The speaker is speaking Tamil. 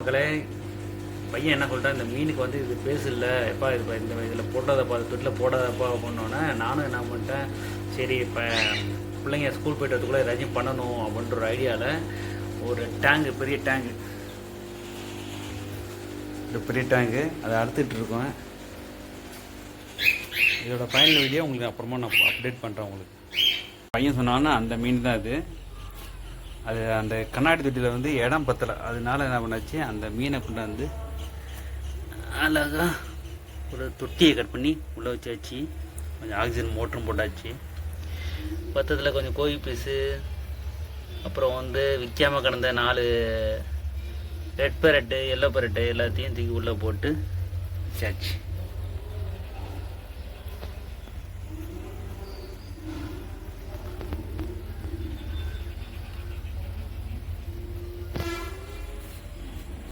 மக்களே, பையன் என்ன சொல்லிட்டான், இந்த மீனுக்கு வந்து இது பேசு இல்லை எப்பா, இது இந்த இதில் போடாதப்பா, அது தொட்டில் போடாதப்பா அப்படின்னோன்னே நானும் என்ன பண்ணிட்டேன், சரி இப்போ பிள்ளைங்க ஸ்கூல் போய்ட்டு வரதுக்குள்ளே ஏதாச்சும் பண்ணணும் அப்படின்ற ஒரு ஐடியாவில் ஒரு டேங்கு, பெரிய டேங்கு, ஒரு பெரிய டேங்கு அதை அறுத்துட்டு இருக்கோம். இதோட ஃபைனல் வீடியோ உங்களுக்கு அப்புறமா நான் அப்டேட் பண்ணுறேன். உங்களுக்கு பையன் சொன்னான்னா அந்த மீன் தான் அது அந்த கண்ணாடி தொட்டியில் வந்து இடம் பத்தலை, அதனால என்ன பண்ணாச்சு, அந்த மீனை கொண்டாந்து அழகாக ஒரு தொட்டியை கட் பண்ணி உள்ளே வச்சாச்சு. கொஞ்சம் ஆக்சிஜன் மோட்டரும் போட்டாச்சு. பத்தத்தில் கொஞ்சம் கோழி பீஸு, அப்புறம் வந்து விற்காமல் கிடந்த 4 ரெட் பேரட்டு, எல்லோ பேரட்டு எல்லாத்தையும் தூக்கி உள்ளே போட்டு வச்சாச்சு.